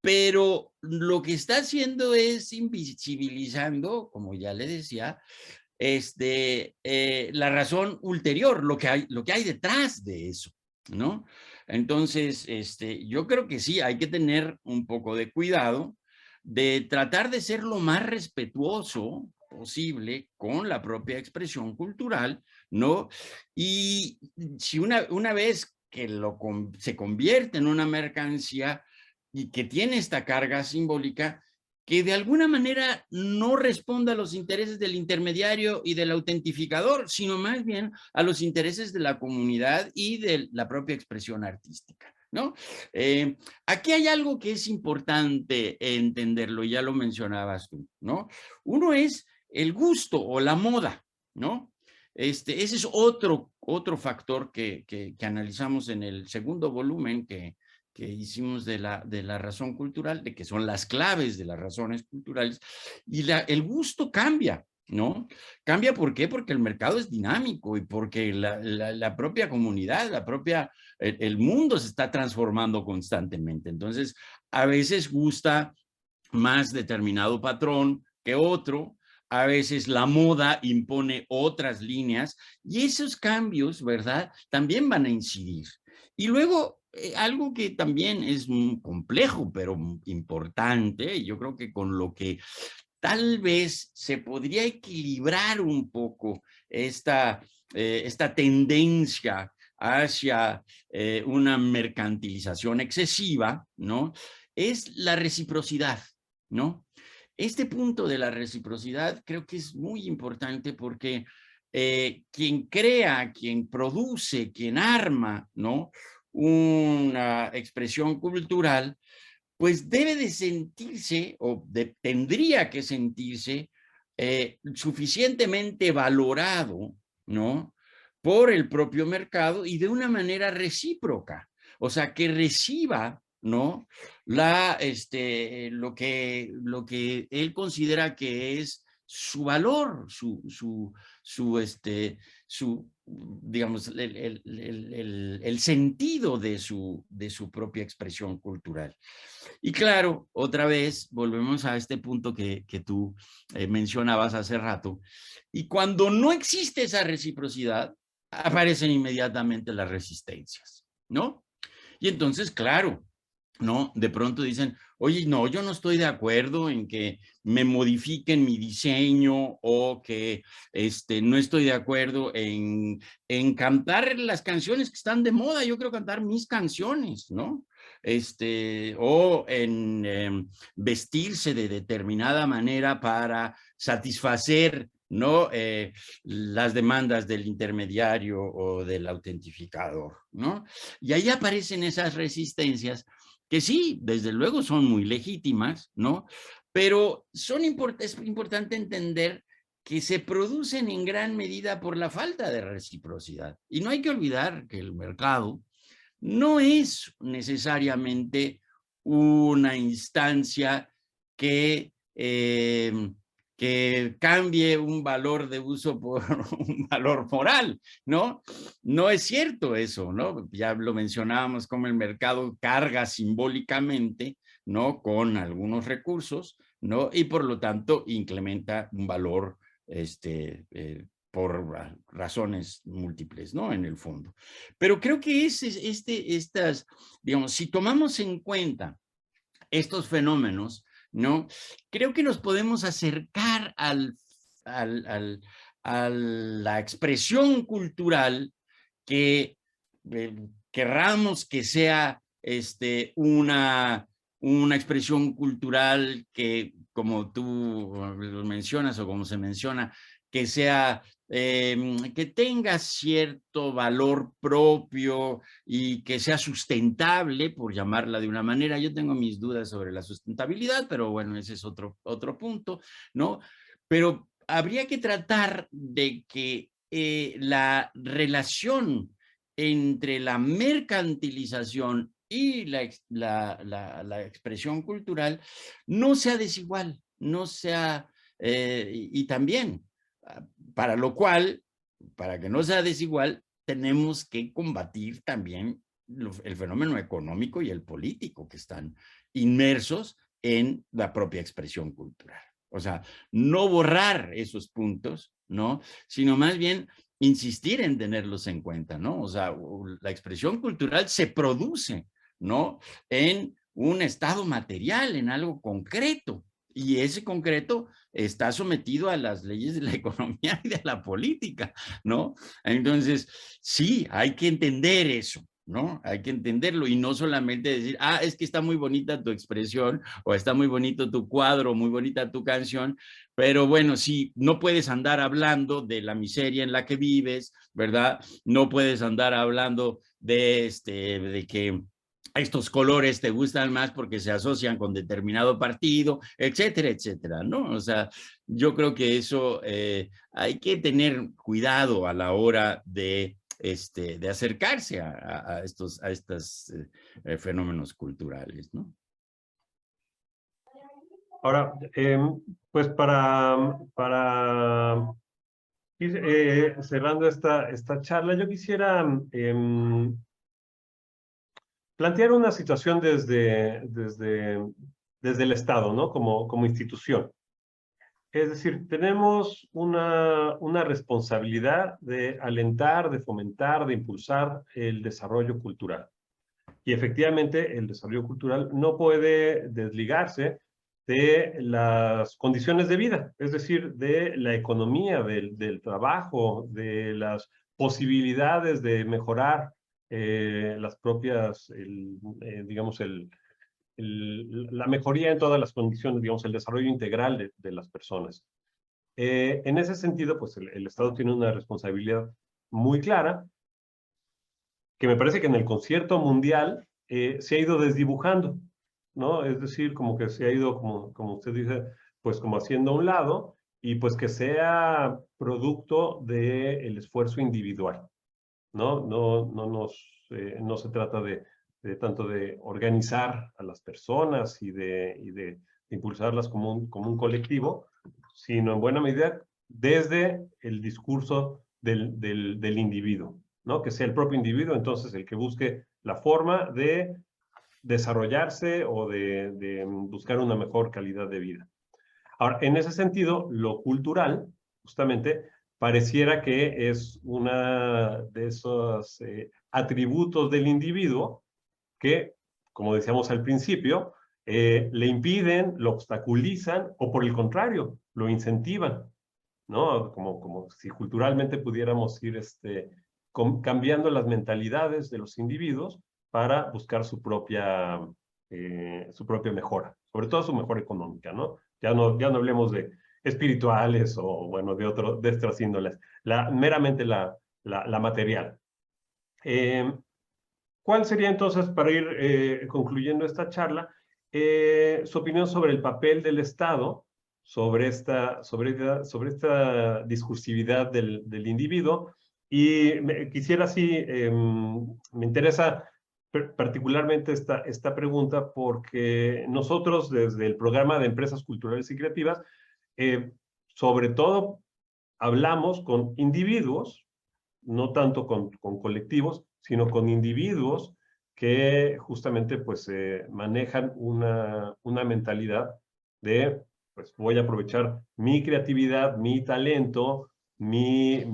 pero lo que está haciendo es invisibilizando, como ya le decía, la razón ulterior, lo que hay detrás de eso, ¿no? Entonces, yo creo que sí, hay que tener un poco de cuidado de tratar de ser lo más respetuoso posible con la propia expresión cultural, ¿no? Y si una vez que se convierte en una mercancía y que tiene esta carga simbólica, que de alguna manera no responda a los intereses del intermediario y del autentificador, sino más bien a los intereses de la comunidad y de la propia expresión artística, ¿no? Aquí hay algo que es importante entenderlo, ya lo mencionabas tú, ¿no? Uno es el gusto o la moda, ¿no? Ese es otro factor que analizamos en el segundo volumen que hicimos de la razón cultural, de que son las claves de las razones culturales, y el gusto cambia, ¿no? Cambia, ¿por qué? Porque el mercado es dinámico y porque la propia comunidad, el mundo se está transformando constantemente. Entonces, a veces gusta más determinado patrón que otro, a veces la moda impone otras líneas y esos cambios, ¿verdad? También van a incidir. Y luego, algo que también es complejo, pero importante, yo creo que con lo que tal vez se podría equilibrar un poco esta tendencia hacia una mercantilización excesiva, ¿no? Es la reciprocidad, ¿no? Este punto de la reciprocidad creo que es muy importante porque quien crea, quien produce, quien arma, ¿no? Una expresión cultural, pues debe de sentirse o tendría que sentirse suficientemente valorado, ¿no? Por el propio mercado y de una manera recíproca. O sea, que reciba, ¿no? Lo que él considera que es su valor, digamos, el sentido de su propia expresión cultural. Y claro, otra vez volvemos a este punto que tú mencionabas hace rato. Y cuando no existe esa reciprocidad, aparecen inmediatamente las resistencias, ¿no? Y entonces, claro, ¿no? De pronto dicen, oye, no, yo no estoy de acuerdo en que me modifiquen mi diseño o que no estoy de acuerdo en cantar las canciones que están de moda. Yo quiero cantar mis canciones, ¿no? O en vestirse de determinada manera para satisfacer, ¿no? Las demandas del intermediario o del autentificador, ¿no? Y ahí aparecen esas resistencias que sí, desde luego son muy legítimas, ¿no? Pero es importante entender que se producen en gran medida por la falta de reciprocidad. Y no hay que olvidar que el mercado no es necesariamente una instancia que, que cambie un valor de uso por un valor moral, ¿no? No es cierto eso, ¿no? Ya lo mencionábamos como el mercado carga simbólicamente, ¿no? Con algunos recursos, ¿no? Y por lo tanto incrementa un valor por razones múltiples, ¿no? En el fondo. Pero creo que digamos, si tomamos en cuenta estos fenómenos, ¿no? Creo que nos podemos acercar a la expresión cultural que querramos que sea una expresión cultural que, como tú lo mencionas o como se menciona, que sea que tenga cierto valor propio y que sea sustentable, por llamarla de una manera. Yo tengo mis dudas sobre la sustentabilidad, pero bueno, ese es otro punto, ¿no? Pero habría que tratar de que la relación entre la mercantilización y la expresión cultural no sea desigual, no sea, y también, para lo cual, para que no sea desigual, tenemos que combatir también el fenómeno económico y el político que están inmersos en la propia expresión cultural. O sea, no borrar esos puntos, ¿no? Sino más bien insistir en tenerlos en cuenta, ¿no? O sea, la expresión cultural se produce, ¿no? En un estado material, en algo concreto. Y ese concreto está sometido a las leyes de la economía y de la política, ¿no? Entonces, sí, hay que entender eso, ¿no? Hay que entenderlo y no solamente decir, es que está muy bonita tu expresión o está muy bonito tu cuadro, muy bonita tu canción, pero bueno, sí, no puedes andar hablando de la miseria en la que vives, ¿verdad? No puedes andar hablando de que estos colores te gustan más porque se asocian con determinado partido, etcétera, etcétera, ¿no? O sea, yo creo que eso hay que tener cuidado a la hora de acercarse a estos fenómenos culturales, ¿no? Ahora, pues para ir cerrando esta charla, yo quisiera plantear una situación desde el Estado, ¿no? Como institución. Es decir, tenemos una responsabilidad de alentar, de fomentar, de impulsar el desarrollo cultural. Y efectivamente, el desarrollo cultural no puede desligarse de las condiciones de vida, es decir, de la economía, del trabajo, de las posibilidades de mejorar las propias, digamos, la mejoría en todas las condiciones, digamos, el desarrollo integral de las personas. En ese sentido, pues el Estado tiene una responsabilidad muy clara, que me parece que en el concierto mundial se ha ido desdibujando, ¿no? Es decir, como que se ha ido, como usted dice, pues como haciendo a un lado, y pues que sea producto del esfuerzo individual, ¿no? No se trata de tanto de organizar a las personas y de impulsarlas como un colectivo, sino en buena medida desde el discurso del individuo, ¿no? Que sea el propio individuo entonces el que busque la forma de desarrollarse o de buscar una mejor calidad de vida. Ahora, en ese sentido, lo cultural, justamente, pareciera que es una de esos atributos del individuo que, como decíamos al principio, le impiden, lo obstaculizan o por el contrario, lo incentivan, ¿no? Como si culturalmente pudiéramos ir cambiando las mentalidades de los individuos para buscar su propia mejora, sobre todo su mejora económica, ¿no? Ya no hablemos de espirituales o, bueno, de otras índoles, meramente la material. ¿Cuál sería entonces, para ir concluyendo esta charla, su opinión sobre el papel del Estado, sobre esta discursividad del individuo? Y quisiera así, me interesa particularmente esta pregunta porque nosotros desde el programa de Empresas Culturales y Creativas, eh, sobre todo hablamos con individuos, no tanto con colectivos, sino con individuos que justamente pues manejan una mentalidad de, pues voy a aprovechar mi creatividad, mi talento, la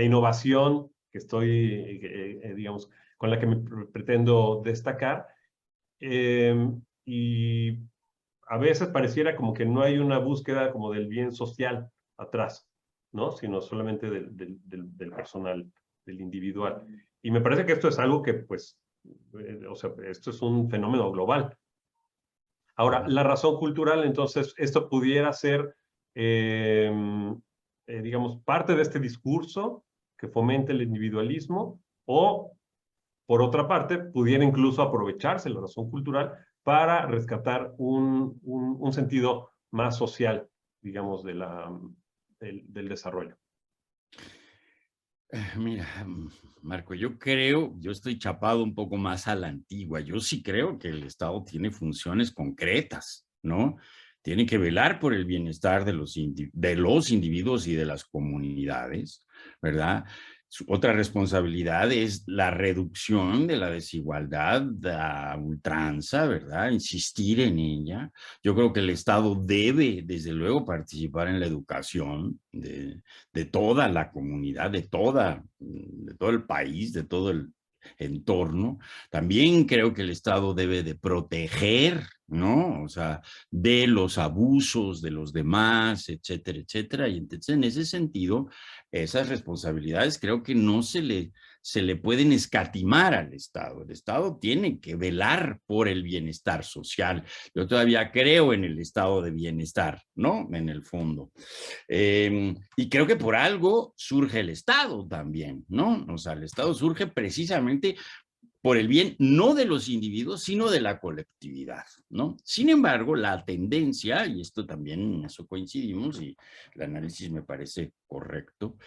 innovación que estoy, digamos, con la que me pretendo destacar. Y a veces pareciera como que no hay una búsqueda como del bien social atrás, ¿no? Sino solamente del personal, del individual. Y me parece que esto es algo que, pues, o sea, esto es un fenómeno global. Ahora, la razón cultural, entonces, esto pudiera ser, digamos, parte de este discurso que fomente el individualismo o, por otra parte, pudiera incluso aprovecharse la razón cultural para rescatar un sentido más social, digamos, del desarrollo. Mira, Marco, yo estoy chapado un poco más a la antigua. Yo sí creo que el Estado tiene funciones concretas, ¿no? Tiene que velar por el bienestar de los individuos y de las comunidades, ¿verdad? Otra responsabilidad es la reducción de la desigualdad a ultranza, ¿verdad? Insistir en ella. Yo creo que el Estado debe, desde luego, participar en la educación de toda la comunidad, de todo el país, de todo el entorno. También creo que el Estado debe de proteger, ¿no? O sea, de los abusos de los demás, etcétera, etcétera. Y entonces, en ese sentido, esas responsabilidades creo que no se le pueden escatimar al Estado. El Estado tiene que velar por el bienestar social. Yo todavía creo en el estado de bienestar, ¿no? En el fondo. Y creo que por algo surge el Estado también, ¿no? O sea, el Estado surge precisamente por el bien no de los individuos, sino de la colectividad, ¿no? Sin embargo, la tendencia, y esto también en eso coincidimos, y el análisis me parece correcto,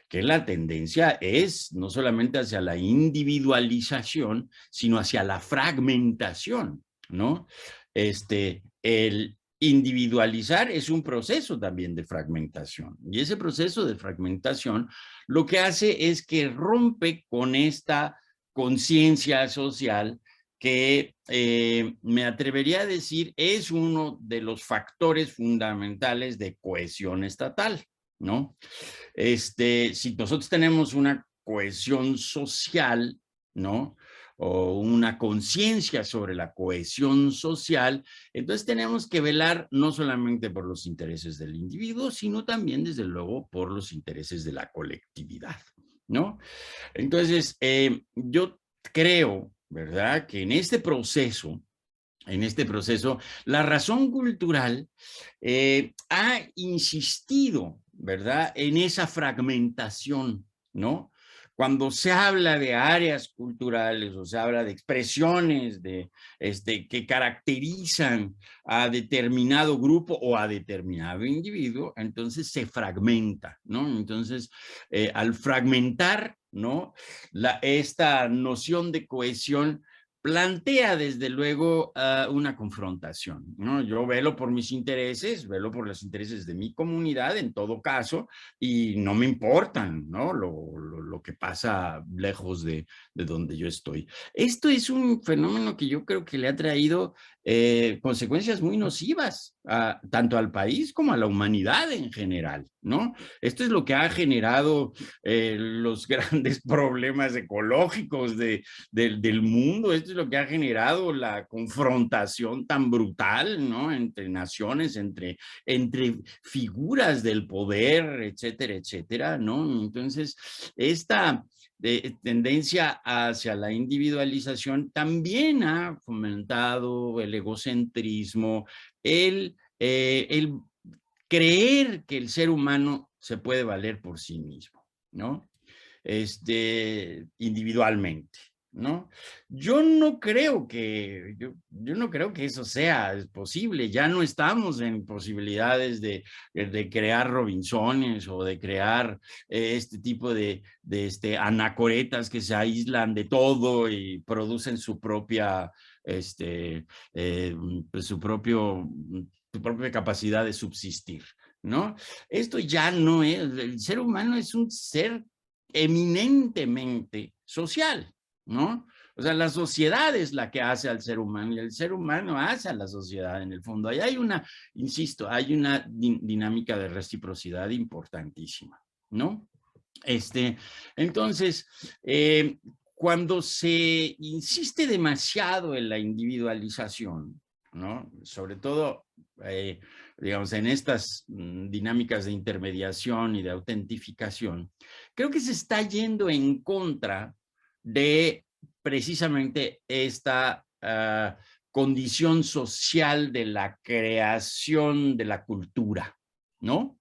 que la tendencia es no solamente hacia la individualización, sino hacia la fragmentación, ¿no? El individualizar es un proceso también de fragmentación, y ese proceso de fragmentación lo que hace es que rompe con esta conciencia social que me atrevería a decir es uno de los factores fundamentales de cohesión estatal, ¿no? Si nosotros tenemos una cohesión social, ¿no? O una conciencia sobre la cohesión social, entonces tenemos que velar no solamente por los intereses del individuo, sino también, desde luego, por los intereses de la colectividad, ¿no? Entonces, yo creo, ¿verdad?, que en este proceso, la razón cultural ha insistido, ¿verdad?, en esa fragmentación, ¿no? Cuando se habla de áreas culturales o se habla de expresiones que caracterizan a determinado grupo o a determinado individuo, entonces se fragmenta, ¿no? Entonces, al fragmentar, ¿no?, esta noción de cohesión plantea desde luego una confrontación, ¿no? Yo velo por mis intereses, velo por los intereses de mi comunidad en todo caso, y no me importan, ¿no?, lo que pasa lejos de donde yo estoy. Esto es un fenómeno que yo creo que le ha traído consecuencias muy nocivas tanto al país como a la humanidad en general, ¿no? Esto es lo que ha generado los grandes problemas ecológicos del mundo. Esto es lo que ha generado la confrontación tan brutal, ¿no?, entre naciones, entre figuras del poder, etcétera, etcétera, ¿no? Entonces, esta tendencia hacia la individualización también ha fomentado el egocentrismo, el creer que el ser humano se puede valer por sí mismo, ¿no? Individualmente, ¿no? Yo no creo que eso sea posible. Ya no estamos en posibilidades de crear Robinsones o de crear este tipo de anacoretas que se aíslan de todo y producen su propia, pues su propia capacidad de subsistir, ¿no? Esto ya no es, el ser humano es un ser eminentemente social, ¿no? O sea, la sociedad es la que hace al ser humano y el ser humano hace a la sociedad en el fondo. Ahí hay una, insisto, hay una dinámica de reciprocidad importantísima, ¿no? Entonces, cuando se insiste demasiado en la individualización, ¿no?, sobre todo, digamos, en estas dinámicas de intermediación y de autentificación, creo que se está yendo en contra de precisamente esta condición social de la creación de la cultura, ¿no?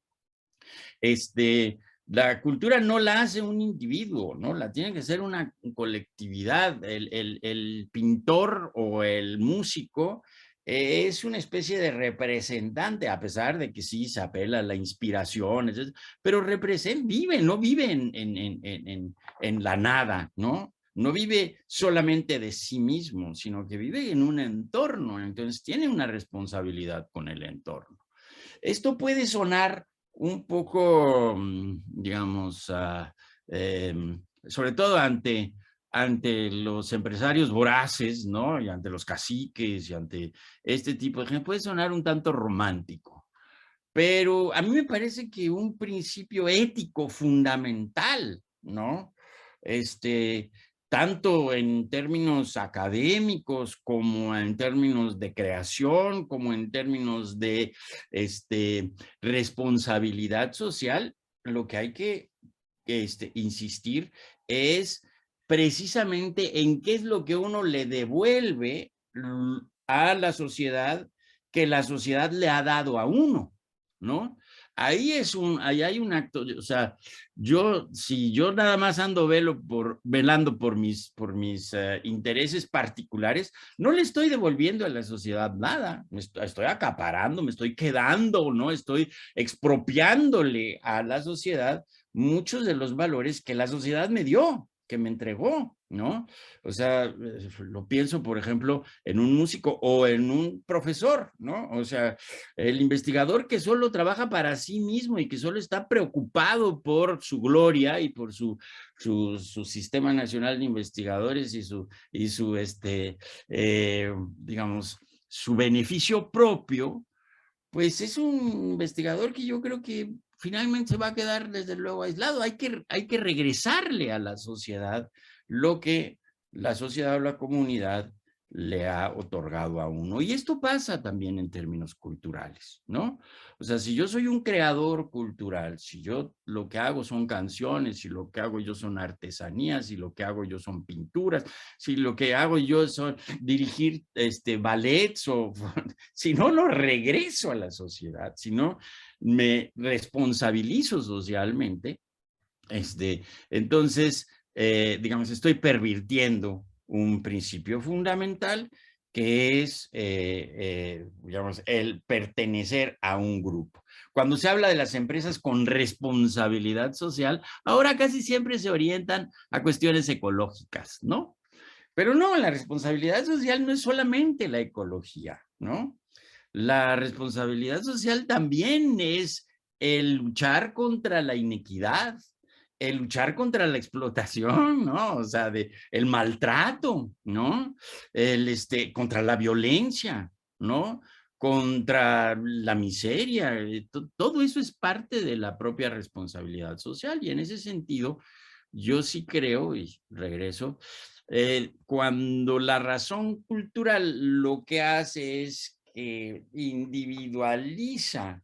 La cultura no la hace un individuo, ¿no? La tiene que ser una colectividad. El pintor o el músico es una especie de representante, a pesar de que sí se apela a la inspiración, etc., pero vive, no vive en la nada, ¿no? No vive solamente de sí mismo, sino que vive en un entorno, entonces tiene una responsabilidad con el entorno. Esto puede sonar un poco, digamos, sobre todo ante los empresarios voraces, ¿no?, y ante los caciques y ante este tipo de gente, puede sonar un tanto romántico. Pero a mí me parece que un principio ético fundamental, ¿no?, tanto en términos académicos como en términos de creación, como en términos de responsabilidad social, lo que hay que insistir es precisamente en qué es lo que uno le devuelve a la sociedad que la sociedad le ha dado a uno, ¿no? Ahí hay un acto, o sea, si yo nada más ando velando por mis intereses particulares, no le estoy devolviendo a la sociedad nada, estoy acaparando, me estoy quedando, ¿no? Estoy expropiándole a la sociedad muchos de los valores que la sociedad me dio, que me entregó, ¿no? O sea, lo pienso, por ejemplo, en un músico o en un profesor, ¿no? O sea, el investigador que solo trabaja para sí mismo y que solo está preocupado por su gloria y por su Sistema Nacional de Investigadores digamos, su beneficio propio, pues es un investigador que yo creo que finalmente se va a quedar desde luego aislado. Hay que regresarle a la sociedad lo que la sociedad o la comunidad le ha otorgado a uno. Y esto pasa también en términos culturales, ¿no? O sea, si yo soy un creador cultural, si yo lo que hago son canciones, si lo que hago yo son artesanías, si lo que hago yo son pinturas, si lo que hago yo son dirigir ballets o si no, no regreso a la sociedad, si no me responsabilizo socialmente, entonces, digamos, estoy pervirtiendo un principio fundamental que es, digamos, el pertenecer a un grupo. Cuando se habla de las empresas con responsabilidad social, ahora casi siempre se orientan a cuestiones ecológicas, ¿no? Pero no, la responsabilidad social no es solamente la ecología, ¿no? La responsabilidad social también es el luchar contra la inequidad, el luchar contra la explotación, ¿no? O sea, el maltrato, ¿no? Contra la violencia, ¿no? Contra la miseria. Todo eso es parte de la propia responsabilidad social y en ese sentido yo sí creo, y regreso, cuando la razón cultural lo que hace es que individualiza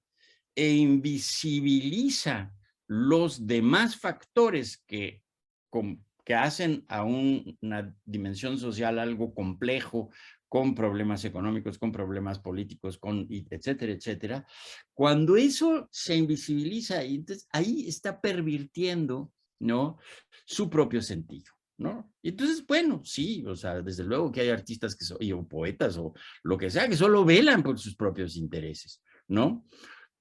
e invisibiliza los demás factores que hacen a una dimensión social algo complejo, con problemas económicos, con problemas políticos, etcétera, etcétera. Cuando eso se invisibiliza, entonces ahí está pervirtiendo, ¿no?, su propio sentido, ¿no? Y entonces, bueno, sí, o sea, desde luego que hay artistas o poetas o lo que sea, que solo velan por sus propios intereses, ¿no?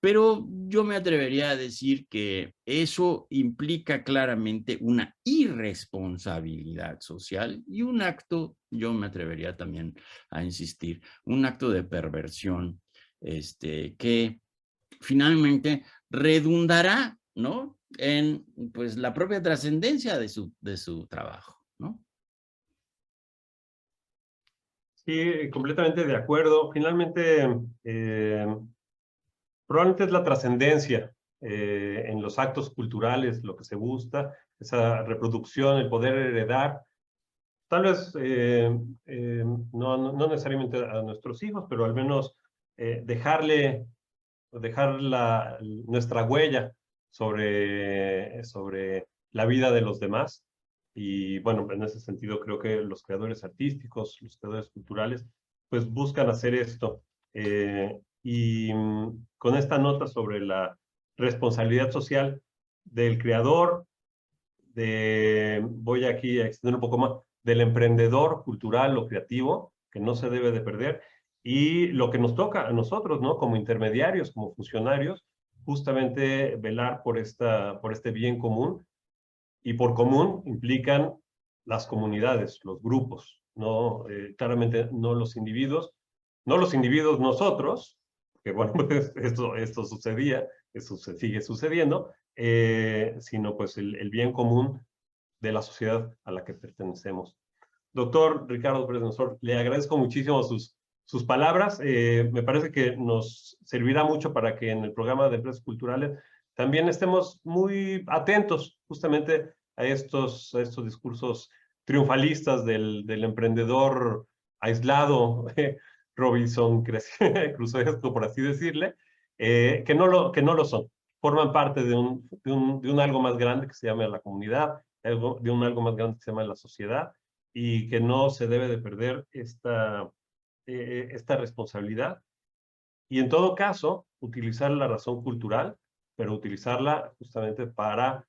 Pero yo me atrevería a decir que eso implica claramente una irresponsabilidad social y un acto, yo me atrevería también a insistir, un acto de perversión, que finalmente redundará, ¿no?, en pues la propia trascendencia de su trabajo, ¿no? Sí, completamente de acuerdo. Finalmente, probablemente es la trascendencia en los actos culturales lo que se busca, esa reproducción, el poder heredar, tal vez no necesariamente a nuestros hijos, pero al menos dejar nuestra huella sobre la vida de los demás. Y bueno, en ese sentido creo que los creadores artísticos, los creadores culturales, pues buscan hacer esto. Con esta nota sobre la responsabilidad social del creador, voy aquí a extender un poco más, del emprendedor cultural o creativo, que no se debe de perder, y lo que nos toca a nosotros, ¿no? Como intermediarios, como funcionarios, justamente velar por este bien común, y por común implican las comunidades, los grupos, ¿no? Claramente no los individuos, nosotros, que bueno, pues esto sucedía, eso se sigue sucediendo, sino pues el bien común de la sociedad a la que pertenecemos. Doctor Ricardo Pérez Mensor, le agradezco muchísimo sus palabras. Me parece que nos servirá mucho para que en el programa de Empresas Culturales también estemos muy atentos justamente a estos discursos triunfalistas del emprendedor aislado, Robinson Crusoe, por así decirle, que no lo son. Forman parte de un algo más grande que se llama la comunidad, de un algo más grande que se llama la sociedad, y que no se debe de perder esta responsabilidad Y en todo caso, utilizar la razón cultural, pero utilizarla justamente para,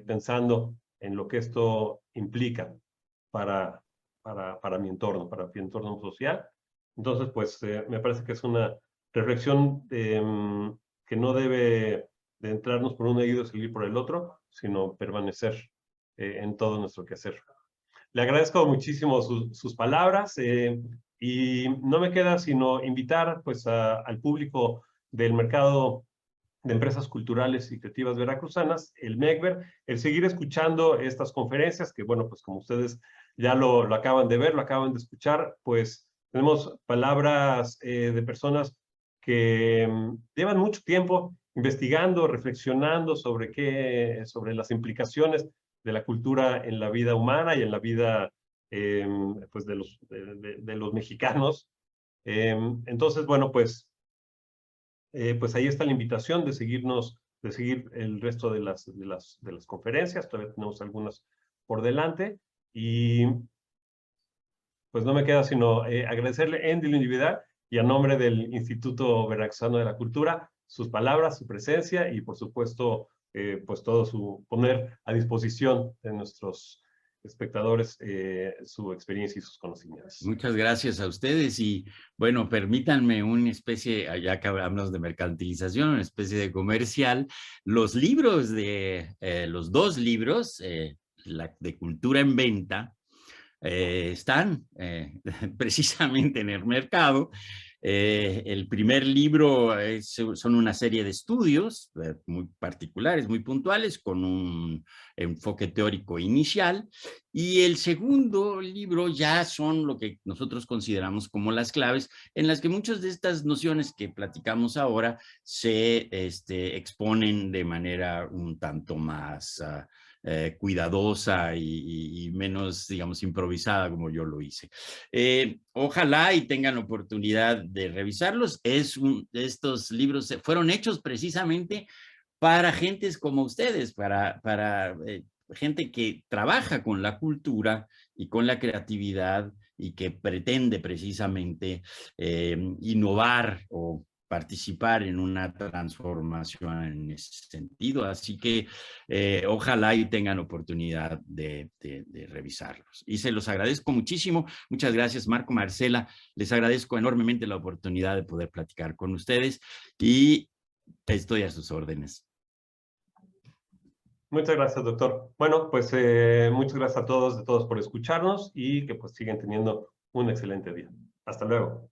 pensando en lo que esto implica para, para mi entorno social. Entonces, pues, me parece que es una reflexión que no debe de entrarnos por un oído y salir por el otro, sino permanecer en todo nuestro quehacer. Le agradezco muchísimo sus palabras y no me queda sino invitar pues al público del mercado de empresas culturales y creativas veracruzanas, el MECVER, el seguir escuchando estas conferencias, que bueno, pues como ustedes ya lo acaban de ver, lo acaban de escuchar, pues tenemos palabras de personas que llevan mucho tiempo investigando, reflexionando sobre las implicaciones de la cultura en la vida humana y en la vida pues de los mexicanos. Entonces, bueno, pues ahí está la invitación de seguirnos, de seguir el resto de las conferencias. Todavía tenemos algunas por delante. Y pues no me queda sino agradecerle en individualidad y a nombre del Instituto Veracruzano de la Cultura sus palabras, su presencia y por supuesto pues todo su poner a disposición de nuestros espectadores su experiencia y sus conocimientos. Muchas gracias a ustedes y bueno, permítanme una especie, ya que hablamos de mercantilización, una especie de comercial. Los libros los dos libros, de Cultura en Venta, están precisamente en el mercado. El primer libro son una serie de estudios muy particulares, muy puntuales, con un enfoque teórico inicial, y el segundo libro ya son lo que nosotros consideramos como las claves, en las que muchas de estas nociones que platicamos ahora se exponen de manera un tanto más cuidadosa y menos, digamos, improvisada como yo lo hice. Ojalá y tengan oportunidad de revisarlos. Estos libros fueron hechos precisamente para gentes como ustedes, para gente que trabaja con la cultura y con la creatividad y que pretende precisamente innovar o participar en una transformación en ese sentido. Así que ojalá y tengan oportunidad de revisarlos. Y se los agradezco muchísimo. Muchas gracias, Marco, Marcela. Les agradezco enormemente la oportunidad de poder platicar con ustedes y estoy a sus órdenes. Muchas gracias, doctor. Bueno, pues muchas gracias a todos por escucharnos y que pues sigan teniendo un excelente día. Hasta luego.